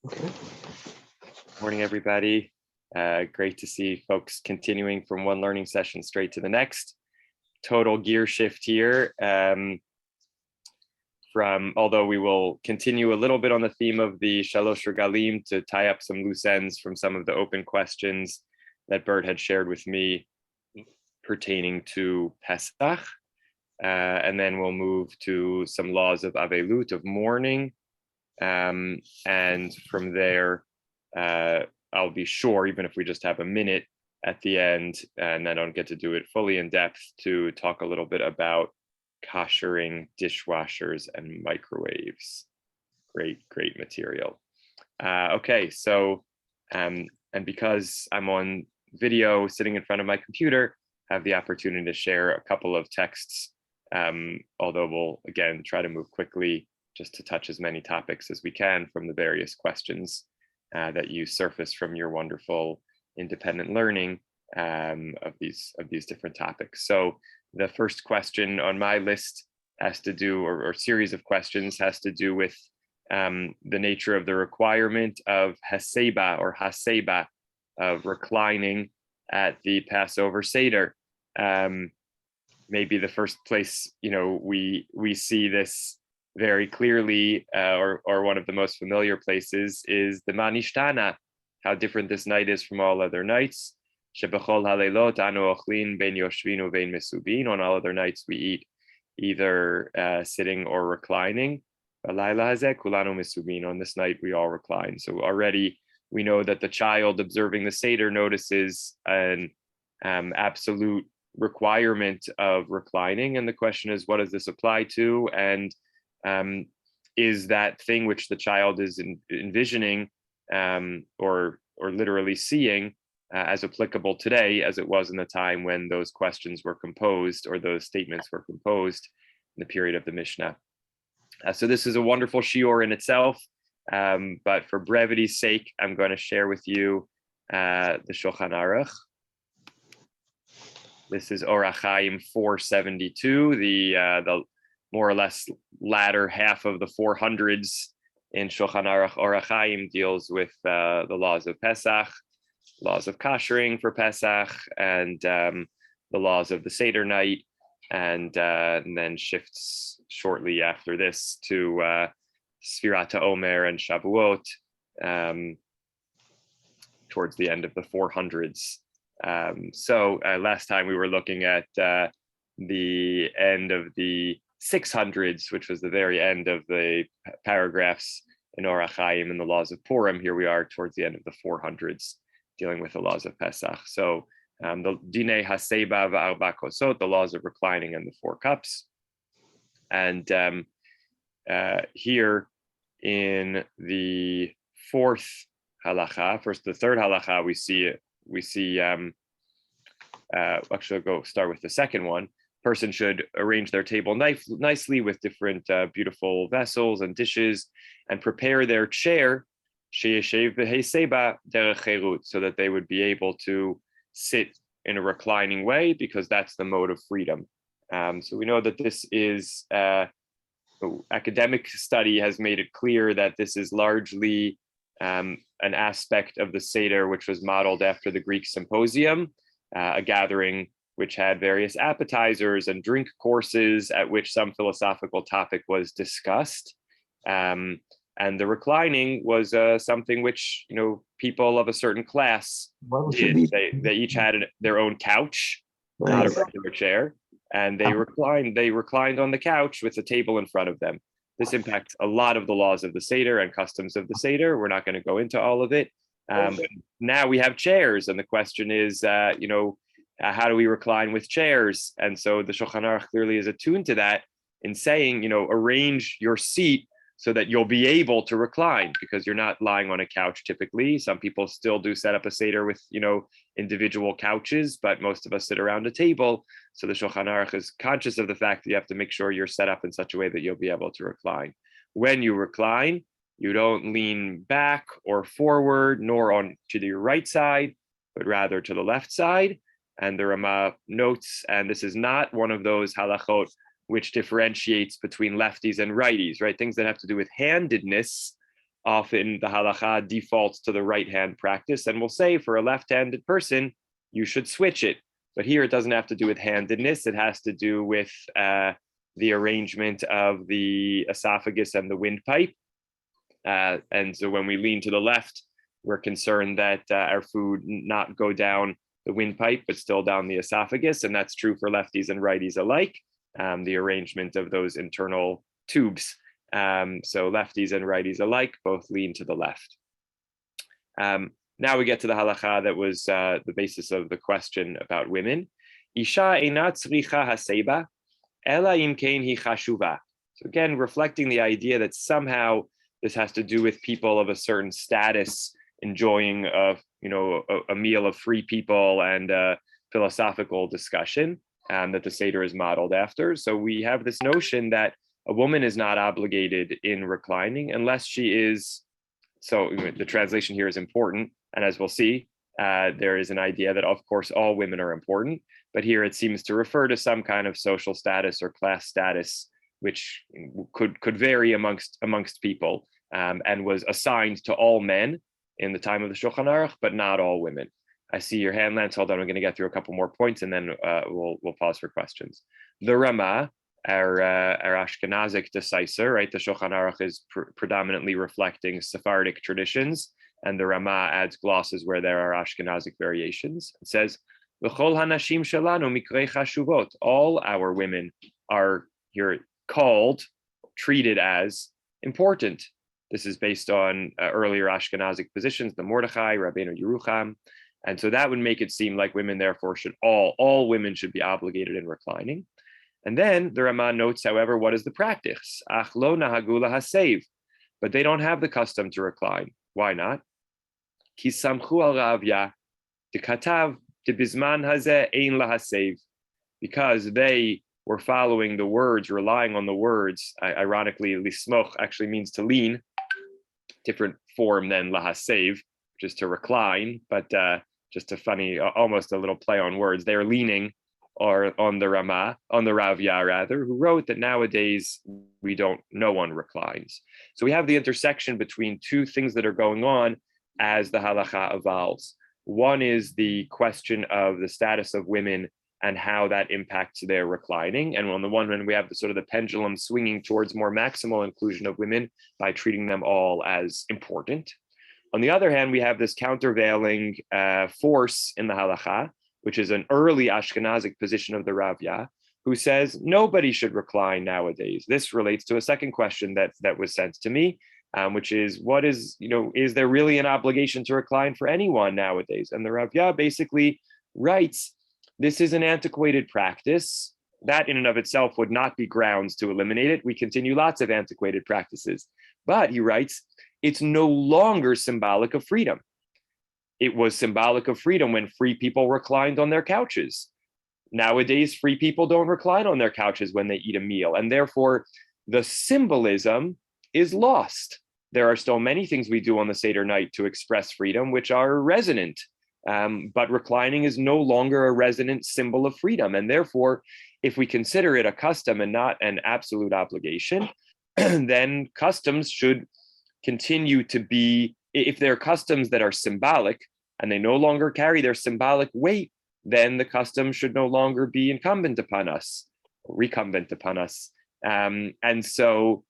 Okay. Morning, everybody. Great to see folks continuing from one learning session straight to the next. Total gear shift here. Although we will continue a little bit on the theme of the Shalosh Regalim to tie up some loose ends from some of the open questions that Bert had shared with me pertaining to Pesach. And then we'll move to some laws of Avelut, of mourning. And from there, I'll be sure, even if we just have a minute at the end, and I don't get to do it fully in depth, to talk a little bit about koshering dishwashers and microwaves. Great material. Okay, so, and because I'm on video sitting in front of my computer, I have the opportunity to share a couple of texts, although we'll, again, try to move quickly just to touch as many topics as we can from the various questions that you surface from your wonderful independent learning of these different topics. So the first question on my list has to do, or series of questions has to do with the nature of the requirement of haseba or haseba, of reclining at the Passover Seder. Maybe the first place we see this very clearly, or one of the most familiar places, is the Manishtana, how different this night is from all other nights. Shebechol halelot anu ochlin ben yoshvin uvein mesubin. On all other nights we eat either sitting or reclining. Balayla hazeh kulanu mesubin. On this night we all recline. So already we know that the child observing the Seder notices an absolute requirement of reclining, and the question is, what does this apply to? And is that thing which the child is envisioning or literally seeing as applicable today as it was in the time when those questions were composed, or those statements were composed in the period of the Mishnah? So this is a wonderful shiur in itself, but for brevity's sake, I'm going to share with you the Shulchan Aruch. This is Orach Chaim 472, the more or less latter half of the 400s in Shulchan Aruch. Orach Chaim deals with the laws of Pesach, laws of koshering for Pesach, and the laws of the Seder night, and then shifts shortly after this to Sfirat HaOmer and Shavuot towards the end of the 400s. So last time we were looking at the end of the 600s, which was the very end of the paragraphs in Orach Chaim and the laws of Purim. Here we are towards the end of the 400s, dealing with the laws of Pesach. So the Dinei Haseba v'Arba Kosot, the laws of reclining and the 4 cups. And here in the 4th halacha, first the 3rd halacha, we see actually I'll go start with the second one. Person should arrange their table nicely with different beautiful vessels and dishes, and prepare their chair so that they would be able to sit in a reclining way, because that's the mode of freedom. So we know that this is academic study has made it clear that this is largely an aspect of the Seder which was modeled after the Greek symposium, a gathering which had various appetizers and drink courses at which some philosophical topic was discussed. And the reclining was something which, people of a certain class did. They each had their own couch, not a regular chair, and they reclined on the couch with a table in front of them. This impacts a lot of the laws of the Seder and customs of the Seder. We're not going to go into all of it. Now we have chairs, and the question is, how do we recline with chairs? And so the Shulchan Aruch clearly is attuned to that in saying, arrange your seat so that you'll be able to recline, because you're not lying on a couch typically. Some people still do set up a Seder with, individual couches, but most of us sit around a table. So the Shulchan Aruch is conscious of the fact that you have to make sure you're set up in such a way that you'll be able to recline. When you recline, you don't lean back or forward, nor on to your right side, but rather to the left side. And the Rama notes, and this is not one of those halachot which differentiates between lefties and righties, right? Things that have to do with handedness often the halacha defaults to the right hand practice and will say for a left-handed person, you should switch it. But here it doesn't have to do with handedness. It has to do with the arrangement of the esophagus and the windpipe. And so when we lean to the left, we're concerned that our food not go down the windpipe, but still down the esophagus. And that's true for lefties and righties alike, the arrangement of those internal tubes. So lefties and righties alike both lean to the left. Now we get to the halacha that was the basis of the question about women. Isha einat tzricha haseba, ela im kein hi chashuva. So again, reflecting the idea that somehow this has to do with people of a certain status enjoying a meal of free people and philosophical discussion that the Seder is modeled after. So we have this notion that a woman is not obligated in reclining unless she is, so the translation here is important. And as we'll see, there is an idea that, of course, all women are important. But here it seems to refer to some kind of social status or class status, which could vary amongst people, and was assigned to all men in the time of the Shulchan Aruch, but not all women. I see your hand, Lance. Hold on, I'm going to get through a couple more points, and then we'll pause for questions. The Rama, our Ashkenazic decisor, right? The Shulchan Aruch is predominantly reflecting Sephardic traditions, and the Rama adds glosses where there are Ashkenazic variations. It says, "V'chol hanashim shelanu mikrei chashuvot." All our women are here called, treated as important. This is based on earlier Ashkenazic positions, the Mordechai, Rabbeinu Yerucham. And so that would make it seem like women, therefore, all women should be obligated in reclining. And then the Rama notes, however, what is the practice? Ach lo nahagula hasev. But they don't have the custom to recline. Why not? Ki samchu al Ravya dekatav debizman hazeh ein lahasev. Because they were following the words, relying on the words. Ironically, lismoch actually means to lean, different form than lahasev, which is to recline, but just a funny, almost a little play on words. They're leaning or on the Ravya rather, who wrote that nowadays no one reclines. So we have the intersection between two things that are going on as the halacha evolves. One is the question of the status of women and how that impacts their reclining. And on the one hand, we have the sort of the pendulum swinging towards more maximal inclusion of women by treating them all as important. On the other hand, we have this countervailing force in the halacha, which is an early Ashkenazic position of the Ravya, who says nobody should recline nowadays. This relates to a second question that was sent to me, which is, is there really an obligation to recline for anyone nowadays? And the Ravya basically writes, this is an antiquated practice. That in and of itself would not be grounds to eliminate it. We continue lots of antiquated practices. But he writes, it's no longer symbolic of freedom. It was symbolic of freedom when free people reclined on their couches. Nowadays, free people don't recline on their couches when they eat a meal. And therefore, the symbolism is lost. There are still many things we do on the Seder night to express freedom, which are resonant. But reclining is no longer a resonant symbol of freedom. And therefore, if we consider it a custom and not an absolute obligation, then customs should continue to be, if they're customs that are symbolic and they no longer carry their symbolic weight, then the custom should no longer be incumbent upon us, recumbent upon us. And so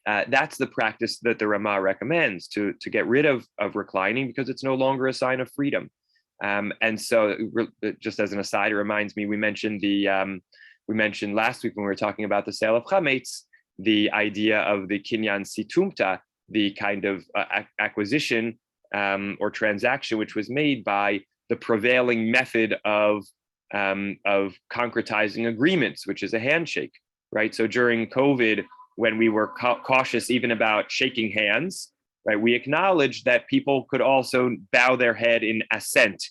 that's the practice that the Rama recommends, to get rid of reclining, because it's no longer a sign of freedom. And so, just as an aside, it reminds me, we mentioned last week when we were talking about the sale of chametz, the idea of the kinyan situmta, the kind of acquisition or transaction which was made by the prevailing method of concretizing agreements, which is a handshake, right? So during COVID, when we were cautious even about shaking hands, right, we acknowledged that people could also bow their head in assent,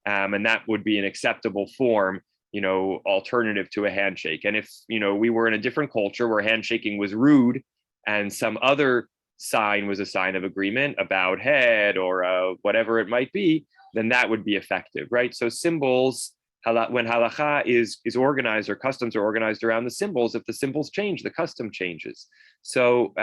and that would be an acceptable form, alternative to a handshake. And if, we were in a different culture where handshaking was rude and some other sign was a sign of agreement, a bowed head or whatever it might be, then that would be effective, right? So symbols, when halacha is organized, or customs are organized around the symbols, if the symbols change, the custom changes. So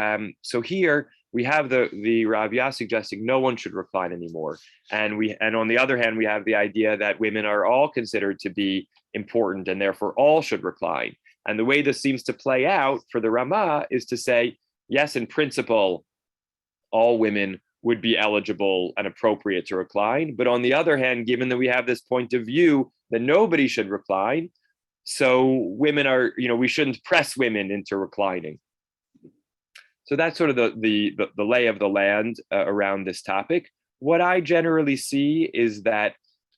here we have the Rav Yah suggesting no one should recline anymore, and on the other hand we have the idea that women are all considered to be important and therefore all should recline. And the way this seems to play out for the Rama is to say, yes, in principle, all women would be eligible and appropriate to recline. But on the other hand, given that we have this point of view that nobody should recline, so women are, we shouldn't press women into reclining. So that's sort of the lay of the land around this topic. What I generally see is that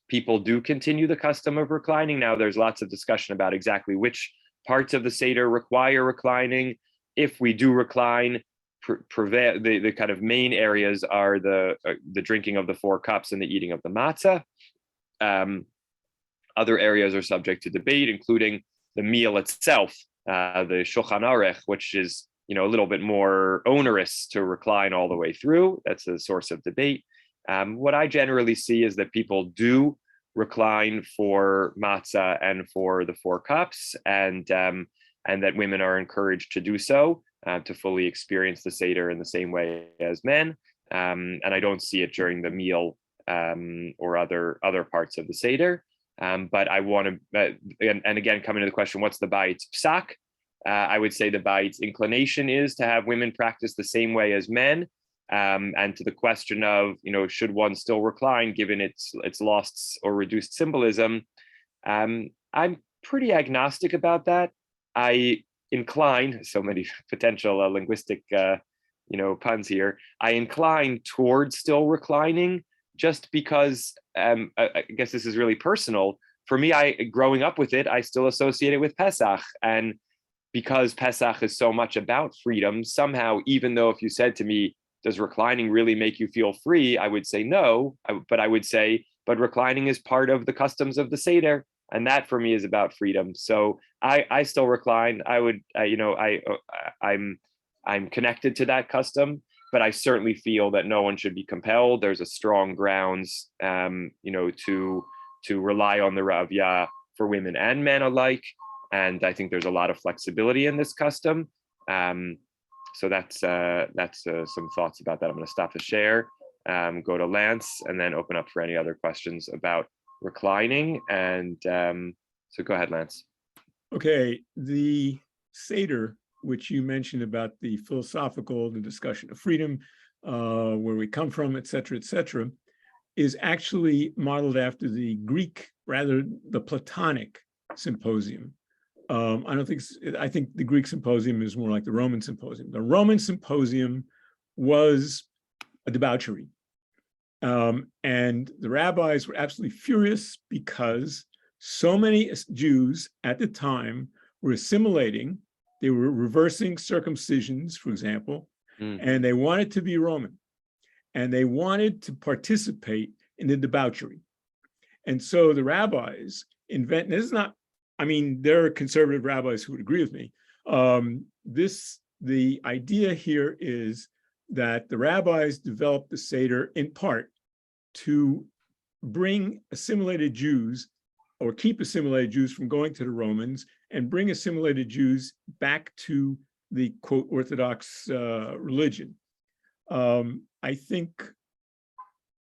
people do continue the custom of reclining. Now, there's lots of discussion about exactly which parts of the Seder require reclining. If we do recline, the kind of main areas are the drinking of the 4 cups and the eating of the matzah. Other areas are subject to debate, including the meal itself, the Shulchan Aruch, which is a little bit more onerous to recline all the way through. That's a source of debate. What I generally see is that people do recline for matzah and for the 4 cups, and that women are encouraged to do so, to fully experience the Seder in the same way as men. And I don't see it during the meal or other parts of the Seder. But I want to, and again, coming to the question, what's the Bait's psak? I would say the Bait's inclination is to have women practice the same way as men. And to the question of, should one still recline given its lost or reduced symbolism? I'm pretty agnostic about that. I incline, so many potential linguistic, puns here. I incline towards still reclining, just because I guess this is really personal. For me, growing up with it, I still associate it with Pesach. And because Pesach is so much about freedom, somehow, even though if you said to me, does reclining really make you feel free? I would say no, but I would say, but reclining is part of the customs of the Seder. And that for me is about freedom. So I still recline. I'm connected to that custom, but I certainly feel that no one should be compelled. There's a strong grounds, to rely on the Rav Yah for women and men alike. And I think there's a lot of flexibility in this custom. So that's some thoughts about that. I'm going to stop the share, go to Lance, and then open up for any other questions about reclining. And so go ahead, Lance. Okay, the Seder, which you mentioned about the philosophical, the discussion of freedom, where we come from, et cetera, is actually modeled after the Greek, rather the Platonic symposium. I think the Greek symposium is more like the Roman symposium. The Roman symposium was a debauchery. And the rabbis were absolutely furious because so many Jews at the time were assimilating. They were reversing circumcisions, for example, and they wanted to be Roman. And they wanted to participate in the debauchery. And so the rabbis there are conservative rabbis who would agree with me. The idea here is that the rabbis developed the Seder in part to bring assimilated Jews, or keep assimilated Jews from going to the Romans, and bring assimilated Jews back to the, quote, Orthodox religion. I think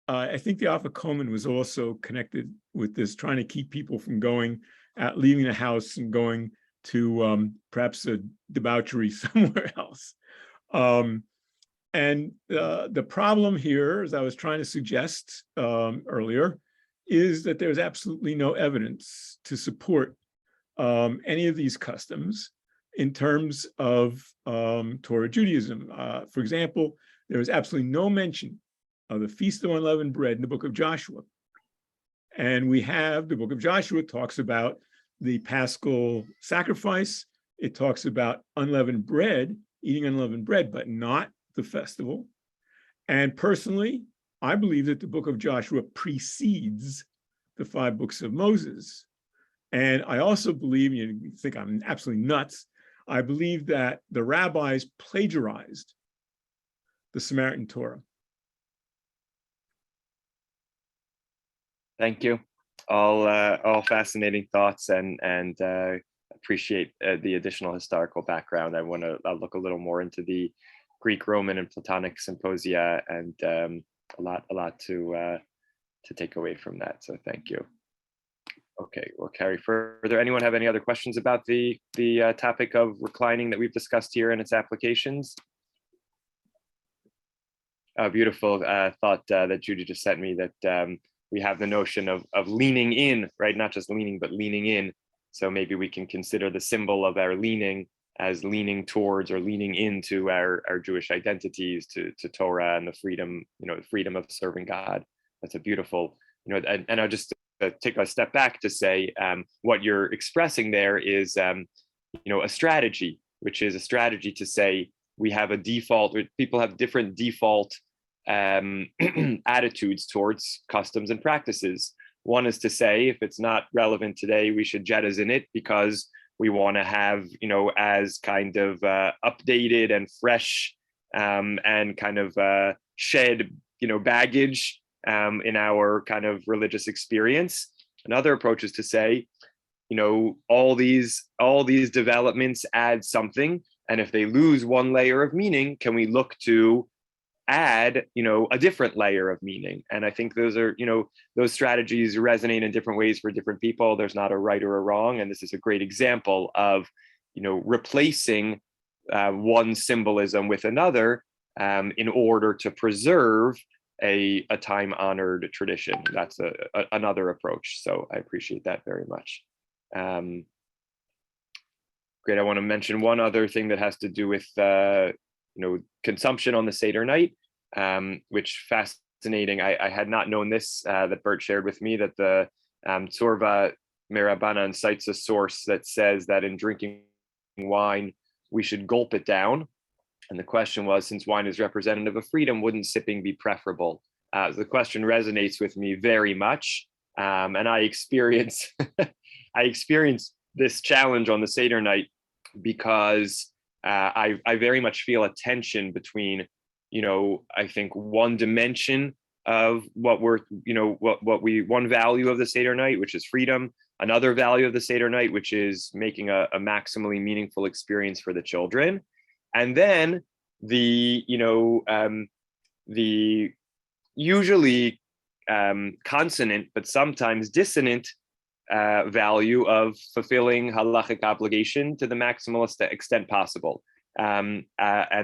the Alpha Coleman was also connected with this, trying to keep people from leaving the house and going to perhaps a debauchery somewhere else. And the problem here, as I was trying to suggest earlier, is that there's absolutely no evidence to support any of these customs in terms of Torah Judaism. For example, there is absolutely no mention of the Feast of Unleavened Bread in the book of Joshua. And the book of Joshua talks about the Paschal sacrifice. It talks about unleavened bread, eating unleavened bread, but not the festival. And personally, I believe that the book of Joshua precedes the 5 books of Moses. And I also believe, you think I'm absolutely nuts, I believe that the rabbis plagiarized the Samaritan Torah. Thank you. All fascinating thoughts, and appreciate the additional historical background. I'll look a little more into the Greek, Roman, and Platonic symposia, and a lot to take away from that. So thank you. Okay, we'll carry further. Anyone have any other questions about the topic of reclining that we've discussed here and its applications? A beautiful thought that Judy just sent me, that we have the notion of leaning in, right? Not just leaning, but leaning in. So maybe we can consider the symbol of our leaning as leaning towards or leaning into our Jewish identities, to Torah and the freedom, the freedom of serving God. That's a beautiful, and I'll just take a step back to say what you're expressing there is, a strategy, which is a strategy to say we have a default, people have different default attitudes towards customs and practices. One is to say, if it's not relevant today, we should jettison it because we want to have, as kind of updated and fresh and kind of shed, baggage in our kind of religious experience. Another approach is to say, all these developments add something, and if they lose one layer of meaning, can we look to add, a different layer of meaning? And I think those are, those strategies resonate in different ways for different people. There's not a right or a wrong, and this is a great example of, replacing one symbolism with another in order to preserve a time-honored tradition. That's another approach. So I appreciate that very much. Great. I want to mention one other thing that has to do with consumption on the Seder night, which fascinating. I had not known this, that Bert shared with me, that the Tzorva Merabanan cites a source that says that in drinking wine, we should gulp it down. And the question was, since wine is representative of freedom, wouldn't sipping be preferable? The question resonates with me very much. And I experience this challenge on the Seder night because I very much feel a tension between, I think one dimension of what we're, one value of the Seder night, which is freedom, another value of the Seder night, which is making a maximally meaningful experience for the children. And then the usually consonant, but sometimes dissonant value of fulfilling halachic obligation to the maximalist extent possible. And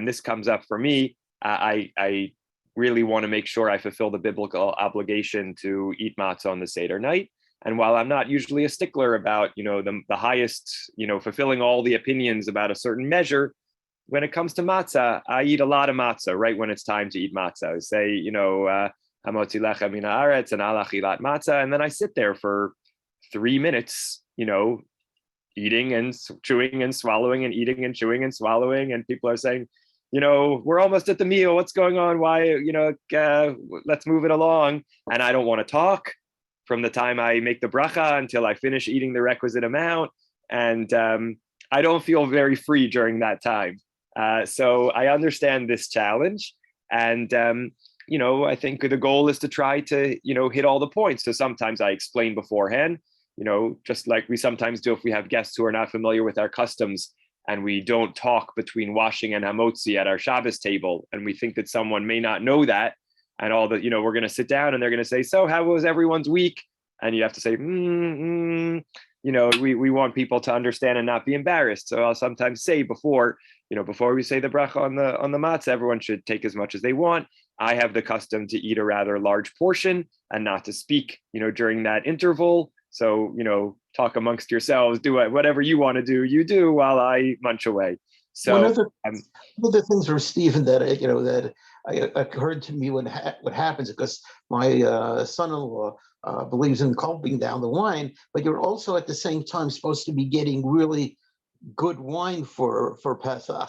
this comes up for me. I really want to make sure I fulfill the biblical obligation to eat matzah on the Seder night. And while I'm not usually a stickler about, the highest, fulfilling all the opinions about a certain measure, when it comes to matzah, I eat a lot of matzah right when it's time to eat matzah. I say, hamotzi lechem min haaretz and al achilat matzah, and then I sit there for 3 minutes, eating and chewing and swallowing and eating and chewing and swallowing, and people are saying, we're almost at the meal. What's going on? Why, let's move it along. And I don't want to talk from the time I make the bracha until I finish eating the requisite amount. And I don't feel very free during that time. So I understand this challenge. And, I think the goal is to try to, hit all the points. So sometimes I explain beforehand, just like we sometimes do if we have guests who are not familiar with our customs, and we don't talk between washing and hamotzi at our Shabbos table. And we think that someone may not know that. And all that, we're going to sit down and they're going to say, so how was everyone's week? And you have to say, we want people to understand and not be embarrassed. So I'll sometimes say before we say the bracha on the matzah, everyone should take as much as they want. I have the custom to eat a rather large portion and not to speak, during that interval. So, talk amongst yourselves, do whatever you want to do, you do while I munch away. So one of the things for Stephen that occurred to me what happens, because my son-in-law believes in gulping down the wine, but you're also at the same time supposed to be getting really good wine for Pesach,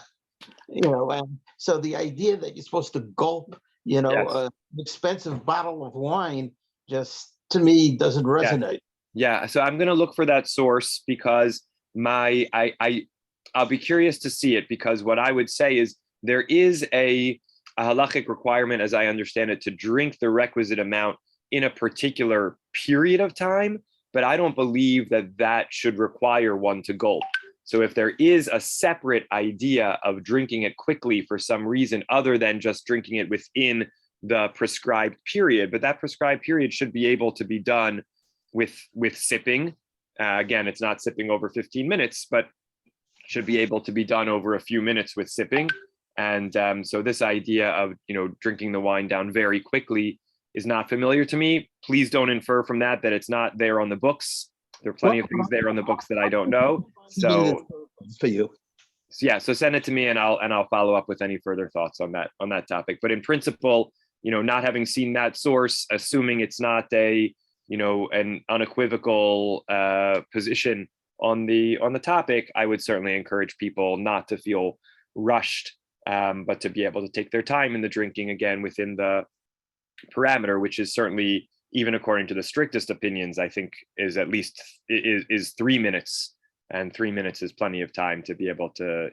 and so the idea that you're supposed to gulp, yes, an expensive bottle of wine, just to me doesn't resonate. Yeah. So I'm going to look for that source because I'll be curious to see it, because what I would say is there is a halachic requirement, as I understand it, to drink the requisite amount in a particular period of time, but I don't believe that should require one to gulp. So if there is a separate idea of drinking it quickly for some reason other than just drinking it within the prescribed period, but that prescribed period should be able to be done with sipping. Again, it's not sipping over 15 minutes, but should be able to be done over a few minutes with sipping. And so this idea of, drinking the wine down very quickly is not familiar to me. Please don't infer from that it's not there on the books. There are plenty of things there on the books that I don't know. So for you. Yeah, so send it to me and I'll follow up with any further thoughts on that topic. But in principle, not having seen that source, assuming it's not an unequivocal position on the topic, I would certainly encourage people not to feel rushed, but to be able to take their time in the drinking, again, within the parameter, which is certainly, even according to the strictest opinions, I think is at least is 3 minutes, and 3 minutes is plenty of time to be able to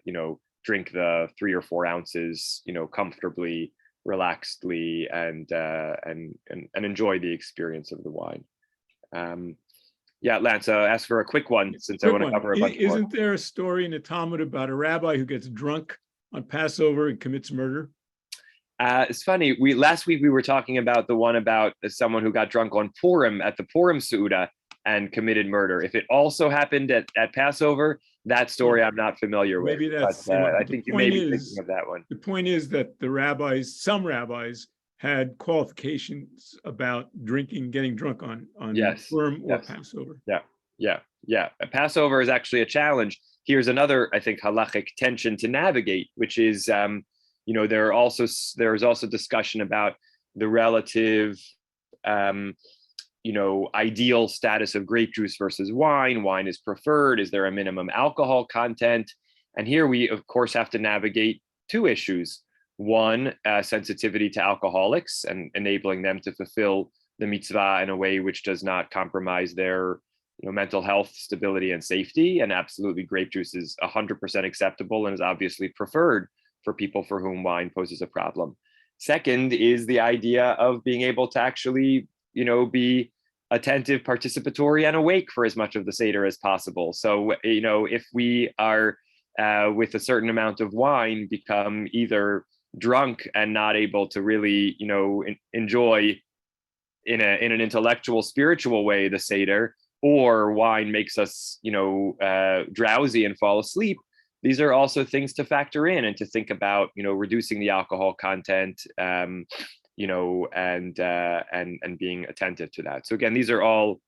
drink the 3 or 4 ounces comfortably, relaxedly, and enjoy the experience of the wine. Yeah, Lance, ask for a quick one since I want to cover a bunch more. Isn't there a story in the Talmud about a rabbi who gets drunk on Passover and commits murder? It's funny. Last week we were talking about the one about someone who got drunk on Purim at the Purim Seudah and committed murder. If it also happened at Passover, that story I'm not familiar with. Maybe that's. But, I think you may be thinking of that one. The point is that some rabbis, had qualifications about getting drunk on Purim or Passover. Yeah. Passover is actually a challenge. Here's another, I think, halachic tension to navigate, which is, there is also discussion about the relative, ideal status of grape juice versus wine. Wine is preferred. Is there a minimum alcohol content? And here we, of course, have to navigate 2 issues. One, sensitivity to alcoholics and enabling them to fulfill the mitzvah in a way which does not compromise their mental health, stability, and safety. And absolutely, grape juice is 100% acceptable and is obviously preferred for people for whom wine poses a problem. Second is the idea of being able to actually, be attentive, participatory, and awake for as much of the Seder as possible. So, if we are with a certain amount of wine, become either drunk and not able to really, enjoy in an intellectual, spiritual way the Seder, or wine makes us, drowsy and fall asleep. These are also things to factor in and to think about, reducing the alcohol content, and being attentive to that. So again, these are all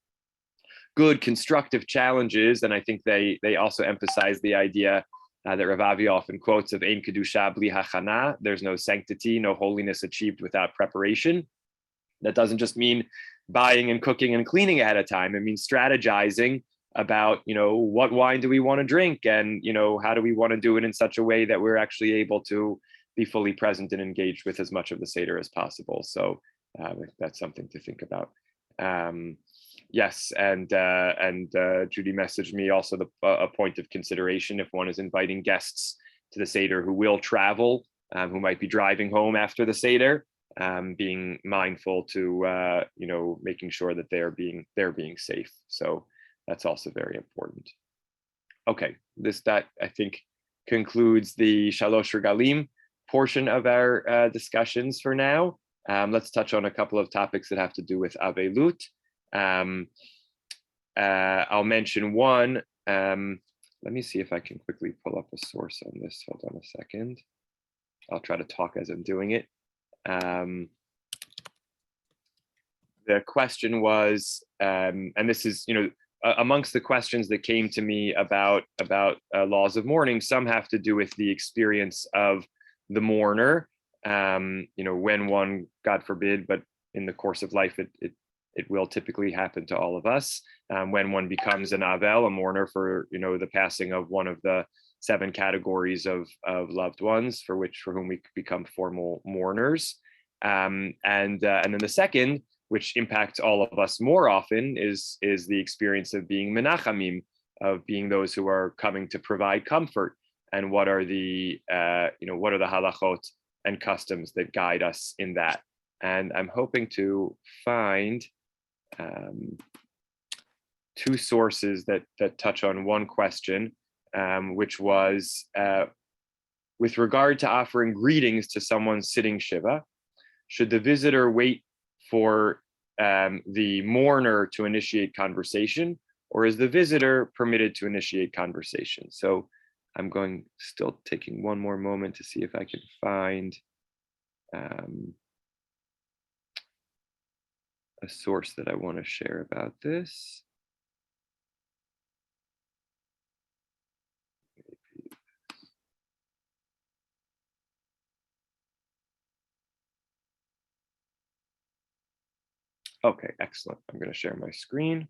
good, constructive challenges, and I think they also emphasize the idea that Rav Avi often quotes of Ein Kedusha Bli Hachana. There's no sanctity, no holiness achieved without preparation. That doesn't just mean buying and cooking and cleaning ahead of time. It means strategizing about, what wine do we want to drink, and, how do we want to do it in such a way that we're actually able to be fully present and engaged with as much of the Seder as possible. So that's something to think about. Yes, and Judy messaged me also a point of consideration if one is inviting guests to the Seder who will travel, who might be driving home after the Seder, being mindful to making sure that they're being safe. So that's also very important. Okay, that I think concludes the Shalosh Regalim portion of our discussions for now. Let's touch on a couple of topics that have to do with Avelut. I'll mention one. Let me see if I can quickly pull up a source on this. Hold on a second. I'll try to talk as I'm doing it. The question was, and this is, amongst the questions that came to me about laws of mourning, some have to do with the experience of the mourner. When one, God forbid, but in the course of life, it will typically happen to all of us. When one becomes an avel, a mourner for the passing of one of the 7 categories of loved ones for whom we become formal mourners. And then the second, which impacts all of us more often, is the experience of being menachamim, of being those who are coming to provide comfort. And what are the halachot and customs that guide us in that? And I'm hoping to find 2 sources that touch on one question. which was with regard to offering greetings to someone sitting Shiva, should the visitor wait for the mourner to initiate conversation, or is the visitor permitted to initiate conversation? So I'm still taking one more moment to see if I can find a source that I want to share about this. Okay, excellent. I'm going to share my screen.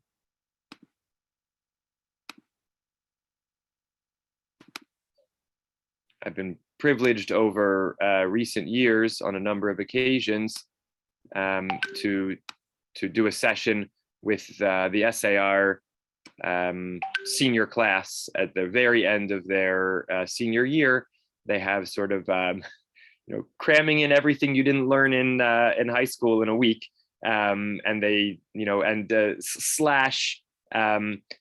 I've been privileged over recent years on a number of occasions to do a session with the SAR senior class at the very end of their senior year. They have sort of cramming in everything you didn't learn in high school in a week, and they slash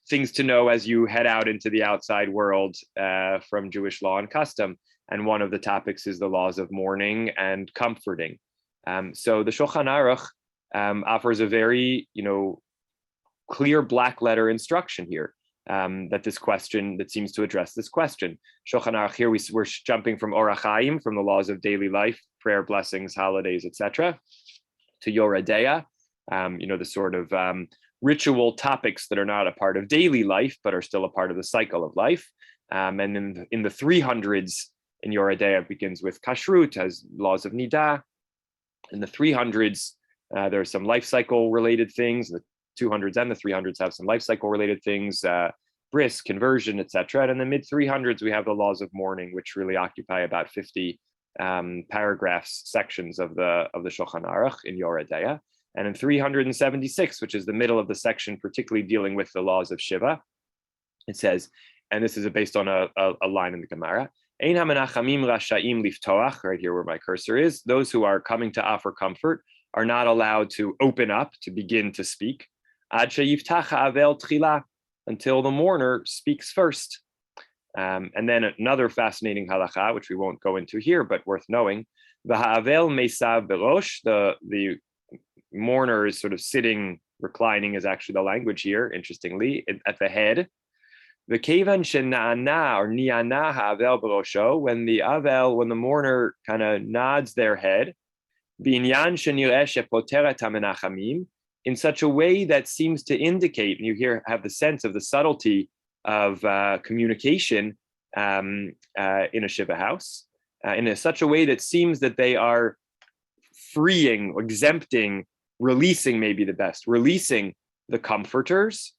things to know as you head out into the outside world from Jewish law and custom. And one of the topics is the laws of mourning and comforting. So the Shulchan Aruch offers a very, clear black letter instruction here that seems to address this question. Shulchan Aruch here, we're jumping from Orach Chaim, from the laws of daily life, prayer, blessings, holidays, etc., to Yoreh Deah, the sort of ritual topics that are not a part of daily life, but are still a part of the cycle of life. And in the 300s, in Yoreh Deah, it begins with kashrut, as laws of nidah. In the 300s, there are some life cycle related things. The 200s and the 300s have some life cycle related things, bris, conversion, etc. And in the mid 300s, we have the laws of mourning, which really occupy about 50 paragraphs, sections of the Shulchan Aruch in Yoreh Deah. And in 376, which is the middle of the section, particularly dealing with the laws of Shiva, it says, and this is based on a line in the Gemara, Ein hamenachamim rasha'im liftoach, right here where my cursor is, those who are coming to offer comfort are not allowed to open up, to begin to speak, ad sheyiftach ha'avel tchila, until the mourner speaks first. And then another fascinating halacha, which we won't go into here, but worth knowing, the ha'avel meisav berosh, the mourner is sort of sitting, reclining is actually the language here, interestingly, at the head. The kevan shena'ana or ni'ana ha'avel berosho, when the mourner kind of nods their head, binyan shenireh shepoteret hamenachamim, in such a way that seems to indicate, and you have the sense of the subtlety of communication in a Shiva house, in such a way that seems that they are freeing, exempting, releasing, maybe the best, releasing the comforters.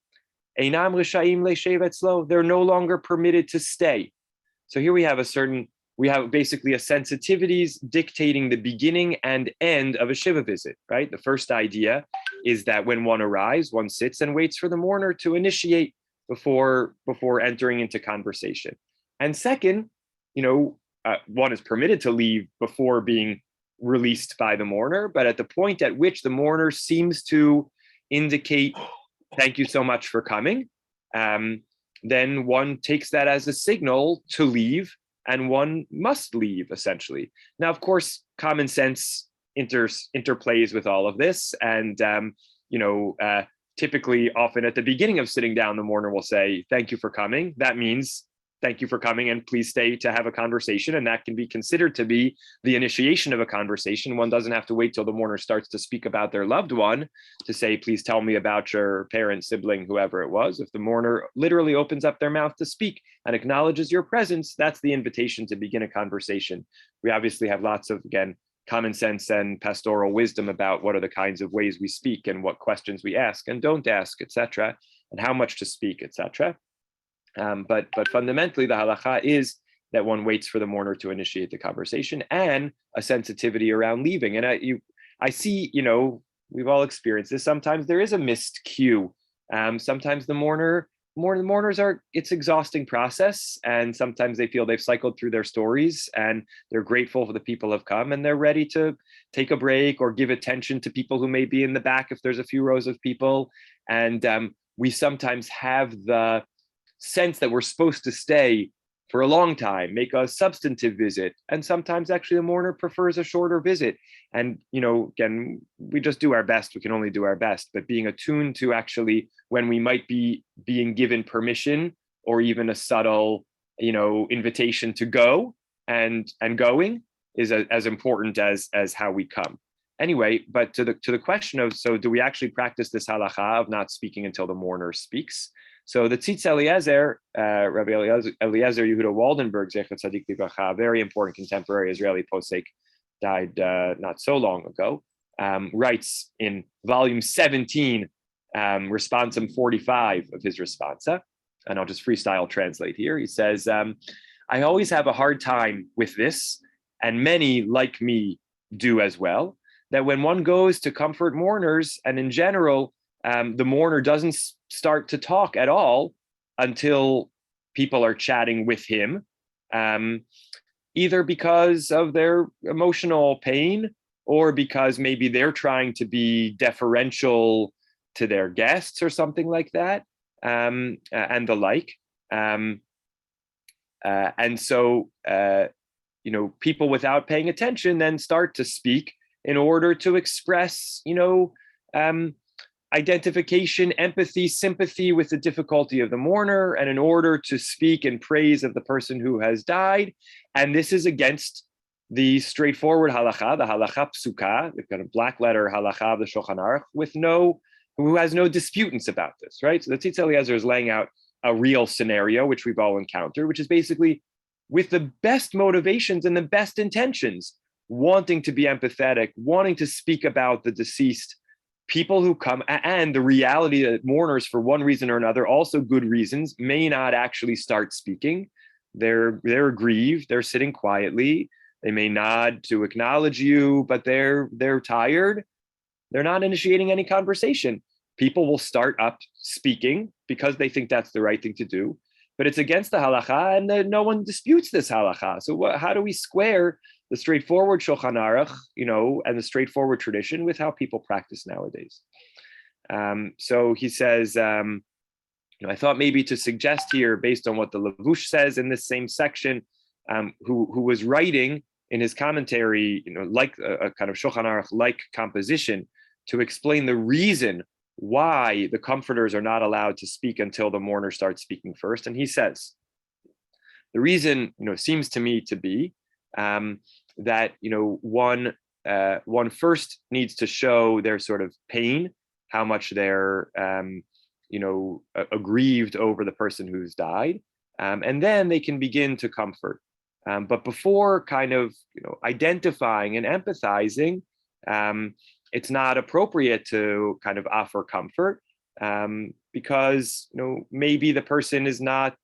Einam rishayim leishev etzlo, they're no longer permitted to stay. So here we have basically a sensitivities dictating the beginning and end of a Shiva visit, right? The first idea is that when one arrives, one sits and waits for the mourner to initiate before entering into conversation. And second, one is permitted to leave before being released by the mourner, but at the point at which the mourner seems to indicate, thank you so much for coming, then one takes that as a signal to leave, and one must leave, essentially. Now, of course, common sense interplays with all of this, and typically, often at the beginning of sitting down, the mourner will say, thank you for coming. That means, thank you for coming, and please stay to have a conversation. And that can be considered to be the initiation of a conversation. One doesn't have to wait till the mourner starts to speak about their loved one to say, please tell me about your parent, sibling, whoever it was. If the mourner literally opens up their mouth to speak and acknowledges your presence, that's the invitation to begin a conversation. We obviously have lots of, again, common sense and pastoral wisdom about what are the kinds of ways we speak and what questions we ask and don't ask, etc., and how much to speak, etc. But fundamentally, the halacha is that one waits for the mourner to initiate the conversation, and a sensitivity around leaving. And I see, we've all experienced this. Sometimes there is a missed cue. Sometimes the mourners it's exhausting process, and sometimes they feel they've cycled through their stories and they're grateful for the people have come and they're ready to take a break or give attention to people who may be in the back if there's a few rows of people. And we sometimes have the sense that we're supposed to stay for a long time, make a substantive visit, and sometimes actually the mourner prefers a shorter visit. And, again, we just do our best. We can only do our best, but being attuned to actually when we might be being given permission or even a subtle, invitation to go and going is as important as how we come. Anyway, but to the question of, so do we actually practice this halacha of not speaking until the mourner speaks? So the Tzitz Eliezer, Rabbi Eliezer Yehuda Waldenberg, Zecher Tzadik Livracha, very important contemporary Israeli posek, died not so long ago, writes in volume 17, responsum 45 of his responsa, and I'll just freestyle translate here. He says, I always have a hard time with this, and many like me do as well, that when one goes to comfort mourners, and in general, the mourner doesn't start to talk at all until people are chatting with him, either because of their emotional pain or because maybe they're trying to be deferential to their guests or something like that, and the like. And so, people without paying attention then start to speak in order to express, identification, empathy, sympathy with the difficulty of the mourner, and in order to speak in praise of the person who has died. And this is against the straightforward halacha, the halacha psuka, the kind of black letter halacha of the Shulchan Aruch, who has no disputants about this, right? So the Tzitz Eliezer is laying out a real scenario, which we've all encountered, which is basically with the best motivations and the best intentions, wanting to be empathetic, wanting to speak about the deceased, people who come, and the reality that mourners, for one reason or another, also good reasons, may not actually start speaking. They're aggrieved, they're sitting quietly, they may nod to acknowledge you, but they're tired. They're not initiating any conversation. People will start up speaking because they think that's the right thing to do, but it's against the halacha, and no one disputes this halacha. So how do we square the straightforward Shulchan Aruch, and the straightforward tradition with how people practice nowadays? So he says, I thought maybe to suggest here, based on what the Lavush says in this same section, who was writing in his commentary, like a kind of Shulchan Aruch-like composition, to explain the reason why the comforters are not allowed to speak until the mourner starts speaking first. And he says, the reason, seems to me to be that, one first needs to show their sort of pain, how much they're, aggrieved over the person who's died, and then they can begin to comfort. But before kind of, identifying and empathizing, it's not appropriate to kind of offer comfort, because, maybe the person is not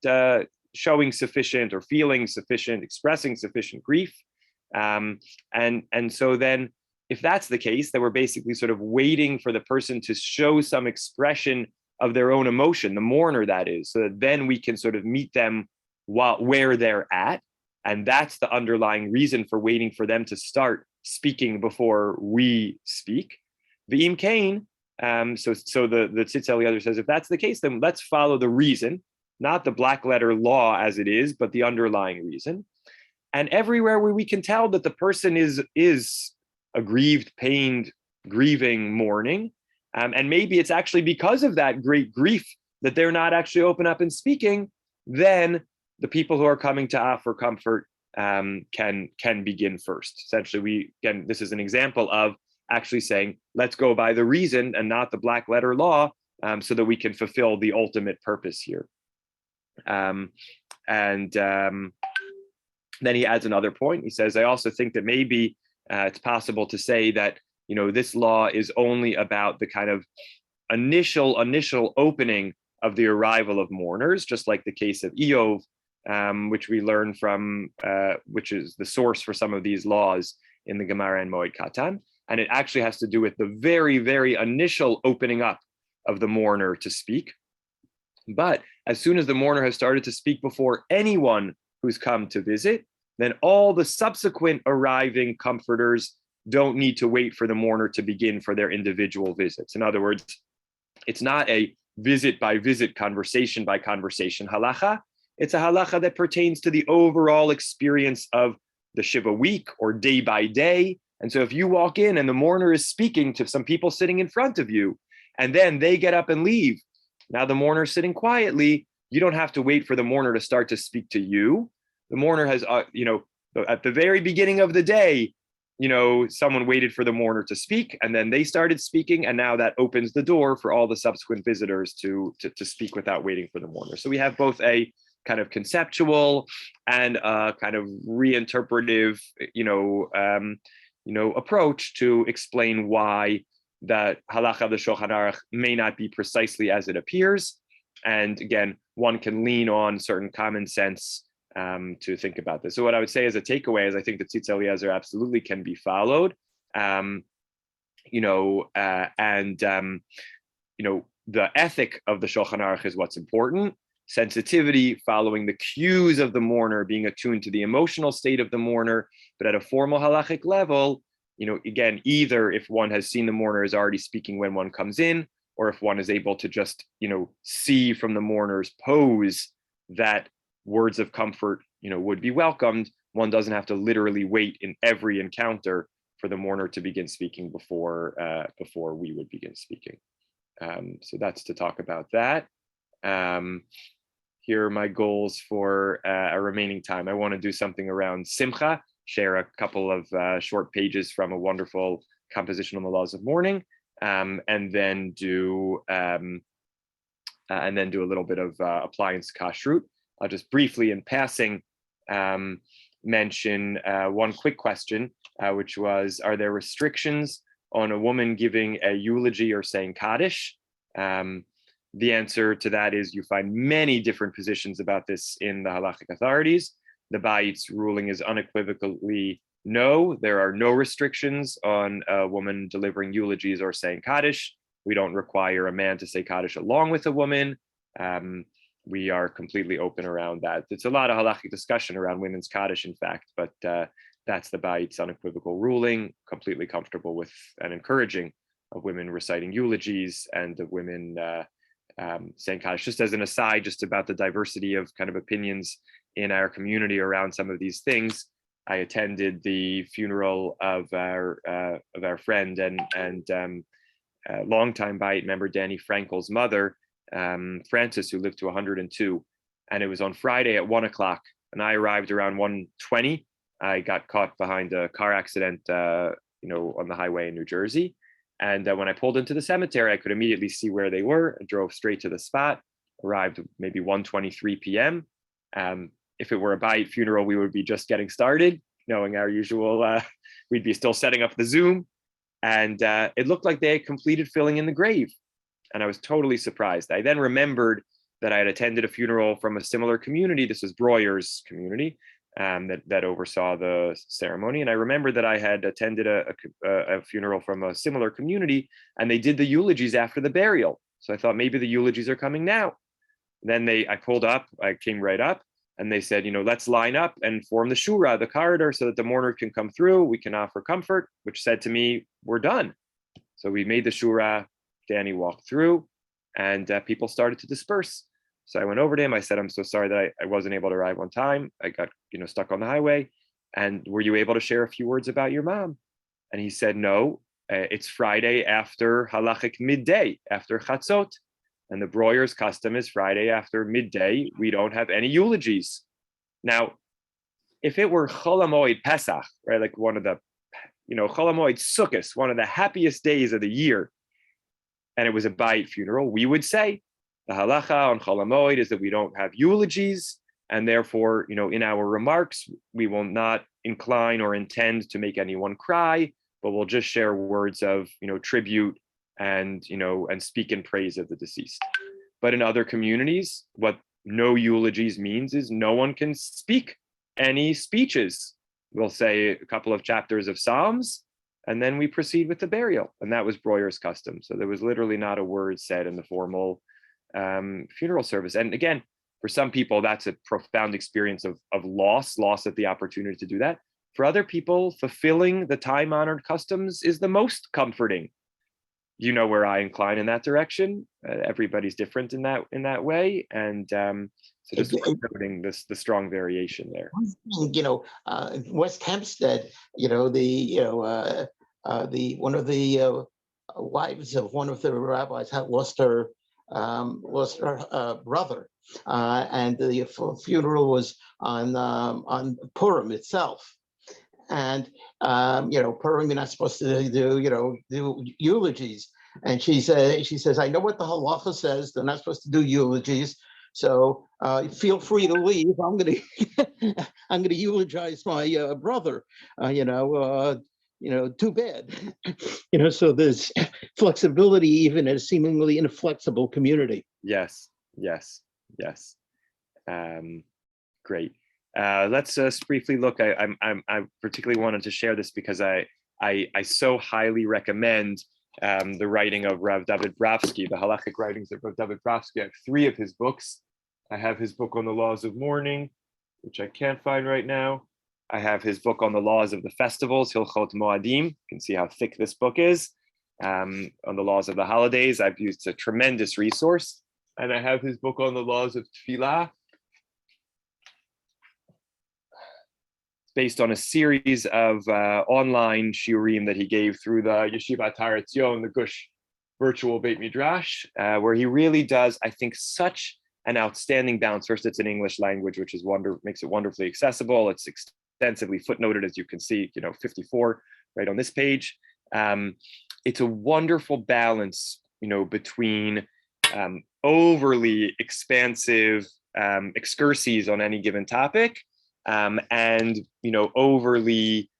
showing sufficient or feeling sufficient, expressing sufficient grief. And so then, if that's the case, that we're basically sort of waiting for the person to show some expression of their own emotion, the mourner that is, so that then we can sort of meet them where they're at. And that's the underlying reason for waiting for them to start speaking before we speak. V'im kain, so the Tzitz Eliezer says, if that's the case, then let's follow the reason, not the black letter law as it is, but the underlying reason. And everywhere where we can tell that the person is aggrieved, pained, grieving, mourning, and maybe it's actually because of that great grief that they're not actually open up and speaking, then the people who are coming to offer comfort can begin first. Essentially, this is an example of actually saying, let's go by the reason and not the black letter law, so that we can fulfill the ultimate purpose here. Then he adds another point. He says, I also think that maybe it's possible to say that, this law is only about the kind of initial opening of the arrival of mourners, just like the case of Eov, which we learn from, which is the source for some of these laws in the Gemara and Moed Katan. And it actually has to do with the very, very initial opening up of the mourner to speak. But as soon as the mourner has started to speak before anyone who's come to visit, then all the subsequent arriving comforters don't need to wait for the mourner to begin for their individual visits. In other words, it's not a visit by visit, conversation by conversation halacha. It's a halacha that pertains to the overall experience of the Shiva week or day by day. And so if you walk in and the mourner is speaking to some people sitting in front of you, and then they get up and leave, now the mourner is sitting quietly, you don't have to wait for the mourner to start to speak to you. The mourner has, at the very beginning of the day, someone waited for the mourner to speak, and then they started speaking, and now that opens the door for all the subsequent visitors to speak without waiting for the mourner. So we have both a kind of conceptual and a kind of reinterpretive, approach to explain why that halacha of the Shulchan Aruch may not be precisely as it appears. And again, one can lean on certain common sense to think about this. So what I would say as a takeaway is I think that Tzitz Eliezer absolutely can be followed. The ethic of the Shulchan Aruch is what's important. Sensitivity, following the cues of the mourner, being attuned to the emotional state of the mourner, but at a formal halachic level, again, either if one has seen the mourner is already speaking when one comes in, or if one is able to just, see from the mourner's pose that words of comfort, would be welcomed, one doesn't have to literally wait in every encounter for the mourner to begin speaking before we would begin speaking. So that's to talk about that. Here are my goals for a remaining time. I want to do something around Simcha, share a couple of short pages from a wonderful composition on the laws of mourning, and then do a little bit of appliance kashrut. I'll just briefly, in passing, mention one quick question, which was: are there restrictions on a woman giving a eulogy or saying Kaddish? The answer to that is you find many different positions about this in the halachic authorities. The Bayit's ruling is unequivocally no. There are no restrictions on a woman delivering eulogies or saying Kaddish. We don't require a man to say Kaddish along with a woman. We are completely open around that. It's a lot of halachic discussion around women's Kaddish, in fact, but that's the Bayit's unequivocal ruling, completely comfortable with and encouraging of women reciting eulogies and of women saying Kaddish. Just as an aside, just about the diversity of kind of opinions in our community around some of these things, I attended the funeral of our friend and longtime Bayit member Danny Frankel's mother, Frances, who lived to 102, and it was on Friday at 1:00, and I arrived around 1:20. I got caught behind a car accident, on the highway in New Jersey. And when I pulled into the cemetery, I could immediately see where they were and drove straight to the spot, arrived maybe 1:23 p.m. If it were a Bayit funeral, we would be just getting started, knowing our usual, we'd be still setting up the Zoom. And it looked like they had completed filling in the grave. And I was totally surprised. I then remembered that I had attended a funeral from a similar community. This was Breuer's community that oversaw the ceremony. And I remembered that I had attended a funeral from a similar community, and they did the eulogies after the burial. So I thought maybe the eulogies are coming now. Then I pulled up, I came right up, and they said, let's line up and form the shura, the corridor, so that the mourner can come through. We can offer comfort, which said to me, we're done. So we made the shura. Danny walked through, and people started to disperse. So I went over to him. I said, I'm so sorry that I wasn't able to arrive on time. I got, stuck on the highway. And were you able to share a few words about your mom? And he said, no, it's Friday after halachic midday, after chatzot. And the Breuer's custom is Friday after midday. We don't have any eulogies. Now, if it were Chol HaMoed Pesach, right, like one of the, Chol HaMoed Sukkos, one of the happiest days of the year, and it was a Bayit funeral, we would say the halacha on Chol HaMoed is that we don't have eulogies, and therefore, in our remarks, we will not incline or intend to make anyone cry, but we'll just share words of, tribute and, and speak in praise of the deceased. But in other communities, what no eulogies means is no one can speak any speeches. We'll say a couple of chapters of Psalms, and then we proceed with the burial. And that was Breuer's custom. So there was literally not a word said in the formal funeral service. And again, for some people, that's a profound experience of loss at the opportunity to do that. For other people, fulfilling the time-honored customs is the most comforting. you know where I incline in that direction. Everybody's different in that way, and so just noting the strong variation there. West Hempstead, the one of the wives of one of the rabbis had lost her brother, and the funeral was on Purim itself. And Purim, you're not supposed to do eulogies. And she says, I know what the halacha says. They're not supposed to do eulogies. So feel free to leave. I'm gonna eulogize my brother. Too bad. So there's flexibility even in a seemingly inflexible community. Yes. Great. Let's briefly look. I particularly wanted to share this because I so highly recommend the writing of Rav David Bravsky, the halachic writings of Rav David Bravsky. I have 3 of his books. I have his book on the laws of mourning, which I can't find right now. I have his book on the laws of the festivals, Hilchot Moadim. You can see how thick this book is. On the laws of the holidays, I've used a tremendous resource. And I have his book on the laws of Tefillah, based on a series of online shiurim that he gave through the Yeshiva Atar Etzion, the Gush virtual Beit Midrash, where he really does, I think, such an outstanding balance. First, it's in English language, which is makes it wonderfully accessible. It's extensively footnoted, as you can see, 54 right on this page. It's a wonderful balance, between overly expansive excurses on any given topic, and overly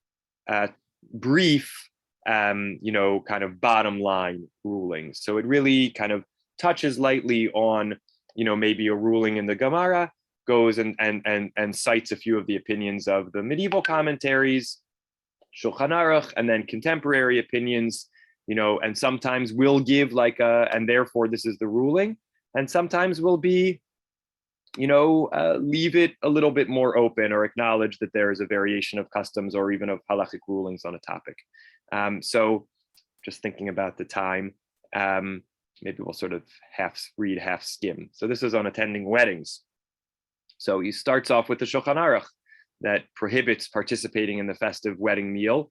brief kind of bottom line rulings. So it really kind of touches lightly on maybe a ruling in the Gemara, goes and cites a few of the opinions of the medieval commentaries, Shulchan Aruch, and then contemporary opinions, and sometimes will give and therefore this is the ruling, and sometimes will be leave it a little bit more open or acknowledge that there is a variation of customs or even of halachic rulings on a topic. So just thinking about the time, maybe we'll sort of half read, half skim. So this is on attending weddings. So he starts off with the Shulchan Aruch that prohibits participating in the festive wedding meal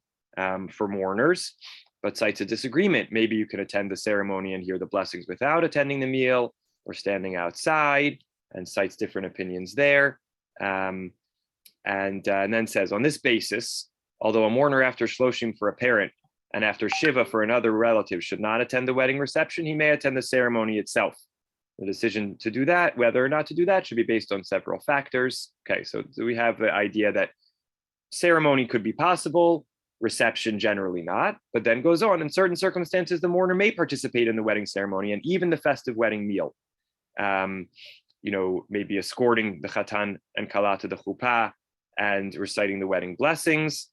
for mourners, but cites a disagreement. Maybe you can attend the ceremony and hear the blessings without attending the meal or standing outside, and cites different opinions there. And then says, on this basis, although a mourner after Shloshim for a parent and after Shiva for another relative should not attend the wedding reception, he may attend the ceremony itself. The decision to do that, whether or not to do that, should be based on several factors. Okay, so we have the idea that ceremony could be possible, reception generally not, but then goes on, in certain circumstances, the mourner may participate in the wedding ceremony and even the festive wedding meal. Maybe escorting the Chatan and Kala to the Chuppah and reciting the wedding blessings.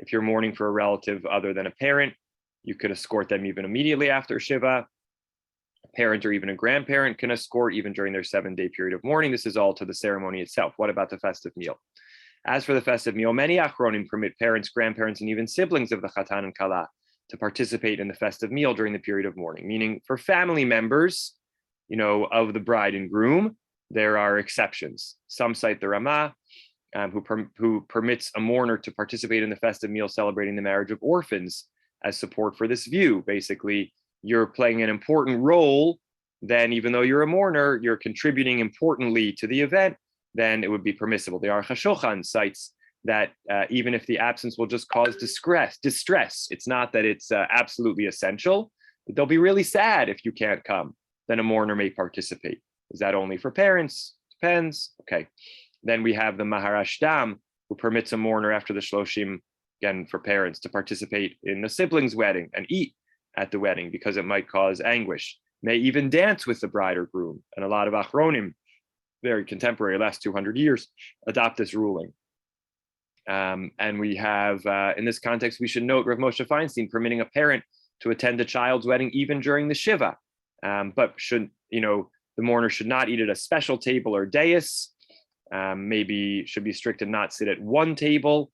If you're mourning for a relative other than a parent, you could escort them even immediately after Shiva. A parent or even a grandparent can escort even during their 7-day period of mourning. This is all to the ceremony itself. What about the festive meal? As for the festive meal, many Achronim permit parents, grandparents, and even siblings of the Chatan and Kala to participate in the festive meal during the period of mourning, meaning for family members, of the bride and groom, there are exceptions. Some cite the Ramah, who permits a mourner to participate in the festive meal celebrating the marriage of orphans as support for this view. Basically, you're playing an important role, then even though you're a mourner, you're contributing importantly to the event, then it would be permissible. The Aruch HaShulchan cites that even if the absence will just cause distress, it's not that it's absolutely essential, but they'll be really sad if you can't come, then a mourner may participate. Is that only for parents? Depends. Okay. Then we have the Maharashtam, who permits a mourner after the Shloshim, again for parents, to participate in the sibling's wedding and eat at the wedding because it might cause anguish. May even dance with the bride or groom. And a lot of Achronim, very contemporary, last 200 years, adopt this ruling. And we have, in this context, we should note Rav Moshe Feinstein permitting a parent to attend a child's wedding even during the Shiva, but the mourner should not eat at a special table or dais. Maybe should be strict and not sit at one table.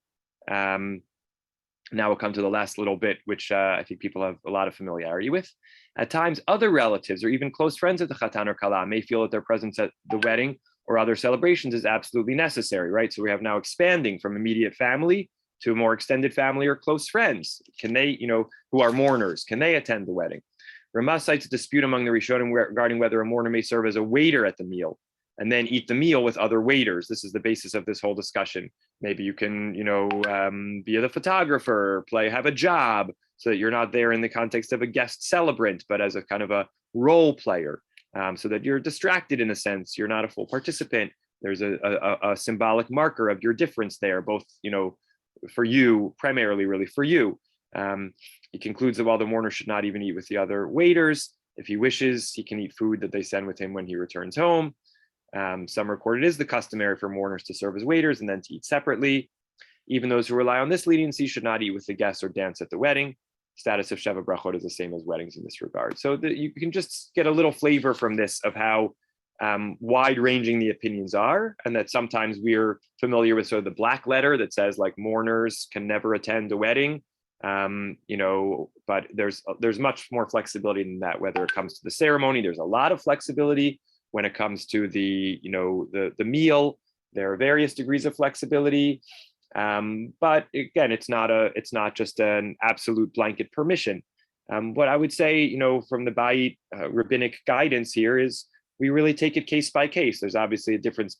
Now we'll come to the last little bit, which I think people have a lot of familiarity with. At times, other relatives or even close friends of the Chatan or Kala may feel that their presence at the wedding or other celebrations is absolutely necessary, right? So we have now expanding from immediate family to a more extended family or close friends. Can they, who are mourners, can they attend the wedding? Ramah cites a dispute among the Rishonim regarding whether a mourner may serve as a waiter at the meal and then eat the meal with other waiters. This is the basis of this whole discussion. Maybe you can, be the photographer, have a job, so that you're not there in the context of a guest celebrant, but as a kind of a role player, so that you're distracted in a sense. You're not a full participant. There's a symbolic marker of your difference there, both, for you, primarily really for you. He concludes that while the mourner should not even eat with the other waiters, if he wishes, he can eat food that they send with him when he returns home. Some record it is the customary for mourners to serve as waiters and then to eat separately. Even those who rely on this leniency should not eat with the guests or dance at the wedding. Status of Sheva Brachot is the same as weddings in this regard. So you can just get a little flavor from this of how wide-ranging the opinions are, and that sometimes we're familiar with sort of the black letter that says like mourners can never attend a wedding. But there's much more flexibility than that. Whether it comes to the ceremony, there's a lot of flexibility. When it comes to the meal, there are various degrees of flexibility. But again, it's not just an absolute blanket permission. What I would say, from the Bayit rabbinic guidance here is we really take it case by case. There's obviously a difference,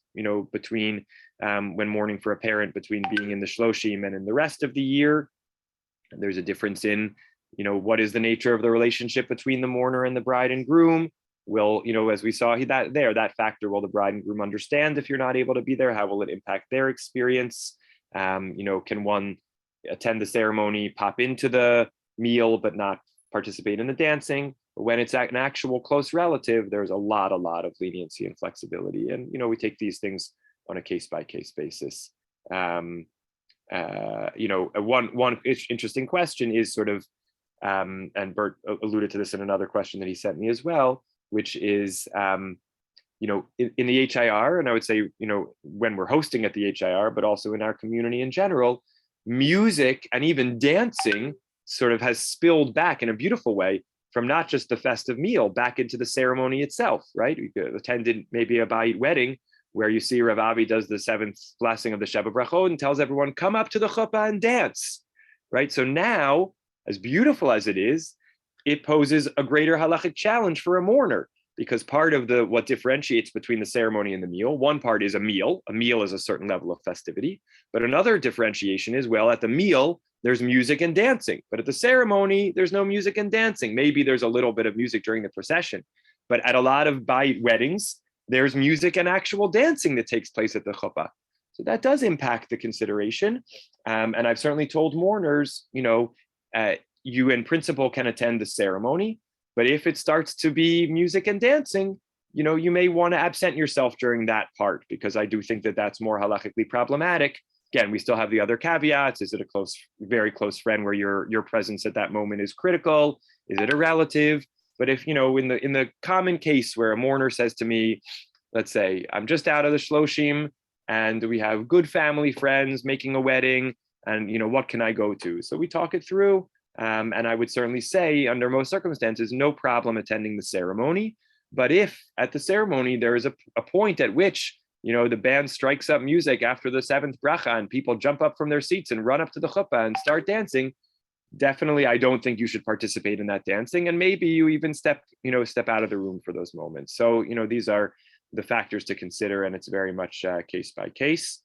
between when mourning for a parent, between being in the Shloshim and in the rest of the year. And there's a difference in, what is the nature of the relationship between the mourner and the bride and groom. Will, as we saw that factor, will the bride and groom understand if you're not able to be there? How will it impact their experience? Can one attend the ceremony, pop into the meal, but not participate in the dancing? But when it's an actual close relative, there's a lot of leniency and flexibility. And, we take these things on a case-by-case basis. One interesting question is sort of, and Bert alluded to this in another question that he sent me as well, which is, in the HIR, and I would say, when we're hosting at the HIR, but also in our community in general, music and even dancing sort of has spilled back in a beautiful way from not just the festive meal back into the ceremony itself, right? You could attend maybe a Bayit wedding where you see Rav Avi does the seventh blessing of the Sheva Brachot and tells everyone, come up to the chuppah and dance, right? So now, as beautiful as it is, it poses a greater halachic challenge for a mourner, because part of what differentiates between the ceremony and the meal, one part is a meal. A meal is a certain level of festivity, but another differentiation is, well, at the meal, there's music and dancing, but at the ceremony, there's no music and dancing. Maybe there's a little bit of music during the procession, but at a lot of Bayit weddings, there's music and actual dancing that takes place at the chuppah. So that does impact the consideration. And I've certainly told mourners, you in principle can attend the ceremony, but if it starts to be music and dancing, you may want to absent yourself during that part, because I do think that that's more halachically problematic. Again, we still have the other caveats. Is it a very close friend where your presence at that moment is critical? Is it a relative? But if, in the common case where a mourner says to me, let's say, I'm just out of the Shloshim and we have good family friends making a wedding, and, what can I go to? So we talk it through. And I would certainly say, under most circumstances, no problem attending the ceremony. But if at the ceremony there is a point at which, the band strikes up music after the seventh bracha and people jump up from their seats and run up to the chuppah and start dancing, definitely I don't think you should participate in that dancing. And maybe you even step out of the room for those moments. So, these are the factors to consider, and it's very much case by case.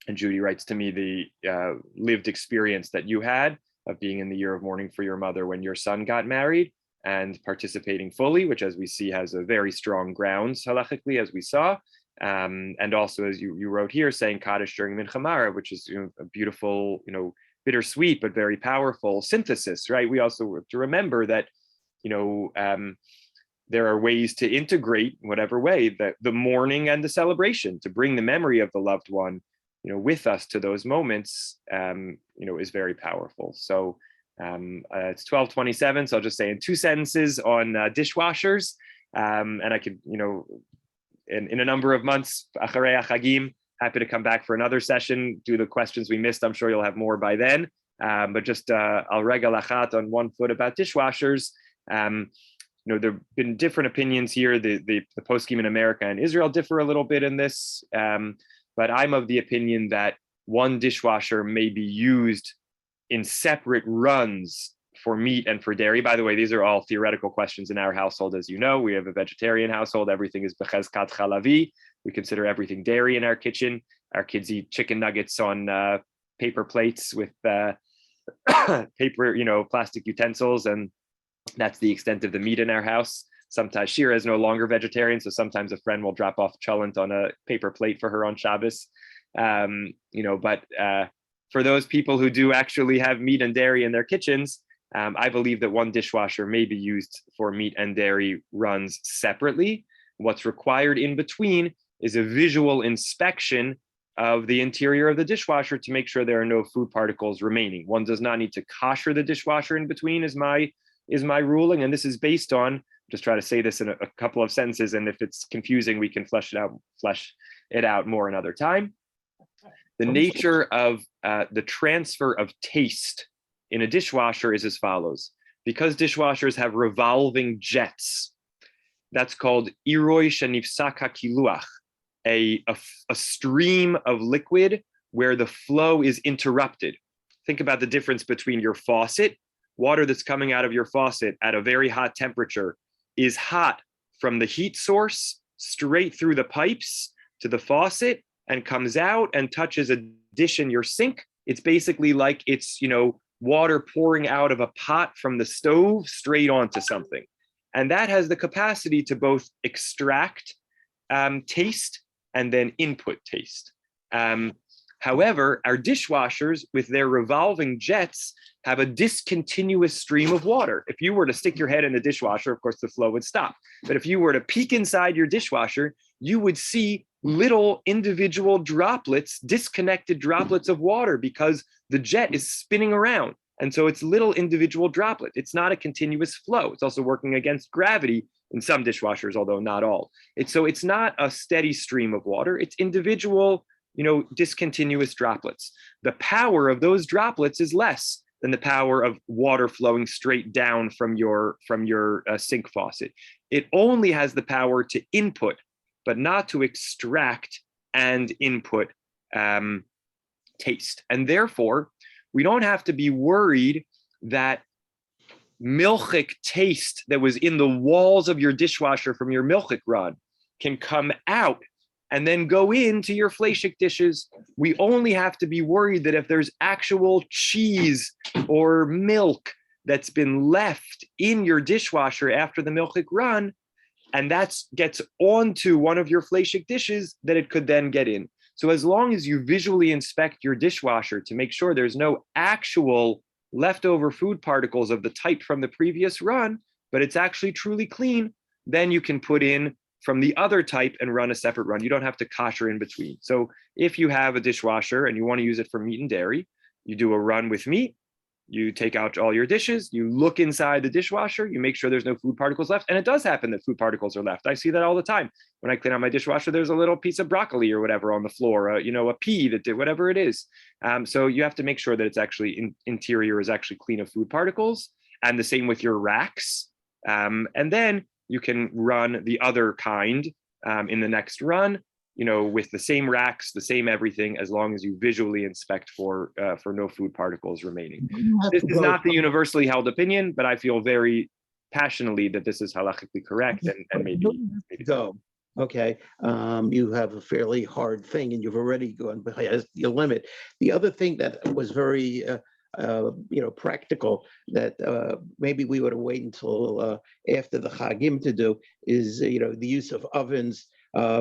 And Judy writes to me the lived experience that you had of being in the year of mourning for your mother when your son got married and participating fully, which, as we see, has a very strong grounds halachically, as we saw. And also, as you wrote here, saying Kaddish during Mincha Marav, which is a beautiful, bittersweet, but very powerful synthesis, right? We also have to remember that, there are ways to integrate, in whatever way, the mourning and the celebration, to bring the memory of the loved one with us to those moments, is very powerful. So it's 12:27. So I'll just say in two sentences on dishwashers, and I could, in a number of months, Acharei HaChagim, happy to come back for another session, do the questions we missed. I'm sure you'll have more by then. But just I'll rega lachat on 1 foot about dishwashers. There have been different opinions here. The poskim in America and Israel differ a little bit in this. But I'm of the opinion that one dishwasher may be used in separate runs for meat and for dairy. By the way, these are all theoretical questions in our household. As you know, we have a vegetarian household. Everything is bechezkat chalavi. We consider everything dairy in our kitchen. Our kids eat chicken nuggets on paper plates with paper, plastic utensils, and that's the extent of the meat in our house. Sometimes Shira is no longer vegetarian, so sometimes a friend will drop off cholent on a paper plate for her on Shabbos. But for those people who do actually have meat and dairy in their kitchens, I believe that one dishwasher may be used for meat and dairy runs separately. What's required in between is a visual inspection of the interior of the dishwasher to make sure there are no food particles remaining. One does not need to kosher the dishwasher in between, is my ruling, and this is based on, just try to say this in a couple of sentences, and if it's confusing, we can flesh it out more another time. The nature of the transfer of taste in a dishwasher is as follows. Because dishwashers have revolving jets, that's called iroi shenifsak hakiluach, a stream of liquid where the flow is interrupted. Think about the difference between your faucet. Water that's coming out of your faucet at a very hot temperature is hot from the heat source straight through the pipes to the faucet and comes out and touches a dish in your sink. It's basically like it's, water pouring out of a pot from the stove straight onto something. And that has the capacity to both extract taste and then input taste. However, our dishwashers with their revolving jets have a discontinuous stream of water. If you were to stick your head in the dishwasher, of course, the flow would stop. But if you were to peek inside your dishwasher, you would see little individual droplets, disconnected droplets of water, because the jet is spinning around. And so it's little individual droplets. It's not a continuous flow. It's also working against gravity in some dishwashers, although not all. It's not a steady stream of water. It's individual, discontinuous droplets. The power of those droplets is less than the power of water flowing straight down from your sink faucet. It only has the power to input, but not to extract and input taste. And therefore, we don't have to be worried that milchik taste that was in the walls of your dishwasher from your milchik run can come out and then go into your fleshik dishes. We only have to be worried that if there's actual cheese or milk that's been left in your dishwasher after the milchik run, and that gets onto one of your fleshik dishes, that it could then get in. So as long as you visually inspect your dishwasher to make sure there's no actual leftover food particles of the type from the previous run, but it's actually truly clean, then you can put in from the other type and run a separate run. You don't have to kosher in between. So if you have a dishwasher and you want to use it for meat and dairy, you do a run with meat, you take out all your dishes, you look inside the dishwasher, you make sure there's no food particles left. And it does happen that food particles are left. I see that all the time. When I clean out my dishwasher, there's a little piece of broccoli or whatever on the floor, a pea that did whatever it is. So you have to make sure that it's actually interior is actually clean of food particles. And the same with your racks. And then you can run the other kind in the next run, with the same racks, the same everything, as long as you visually inspect for no food particles remaining. This is not the universally held opinion, but I feel very passionately that this is halachically correct and maybe go. Okay, you have a fairly hard thing, and you've already gone past your limit. The other thing that was very practical that maybe we would have waited until after the Chagim to do is, the use of ovens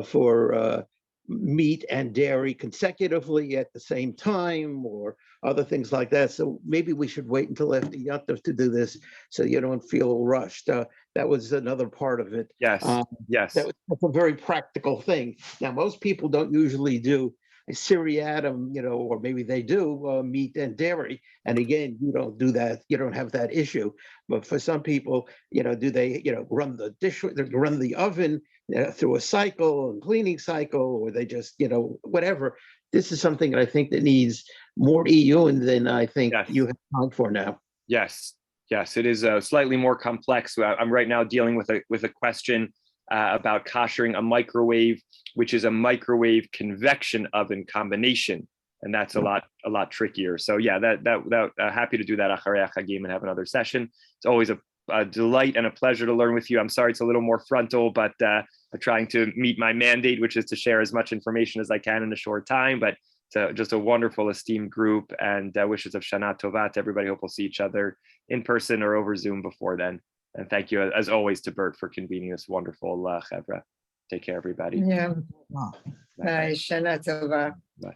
for meat and dairy consecutively at the same time, or other things like that. So maybe we should wait until after Yontif to do this, so you don't feel rushed. That was another part of it. Yes, yes. That's a very practical thing. Now, most people don't usually do seriatim, or maybe they do meat and dairy. And again, you don't do that. You don't have that issue. But for some people, do they, run the oven through a cycle and cleaning cycle, or they just, whatever. This is something that I think that needs more EU than I think Yes. you have time for now. Yes, yes, it is slightly more complex. I'm right now dealing with a question about koshering a microwave, which is a microwave convection oven combination, and that's a lot trickier. So yeah, that happy to do that acharei chagim and have another session. It's always a delight and a pleasure to learn with you. I'm sorry it's a little more frontal, but I'm trying to meet my mandate, which is to share as much information as I can in a short time. But it's just a wonderful, esteemed group, and wishes of Shana Tova to everybody. Hope we'll see each other in person or over Zoom before then. And thank you, as always, to Bert for convening this wonderful chevra. Take care, everybody. Yeah. Wow. Bye. Shana Tova. Bye.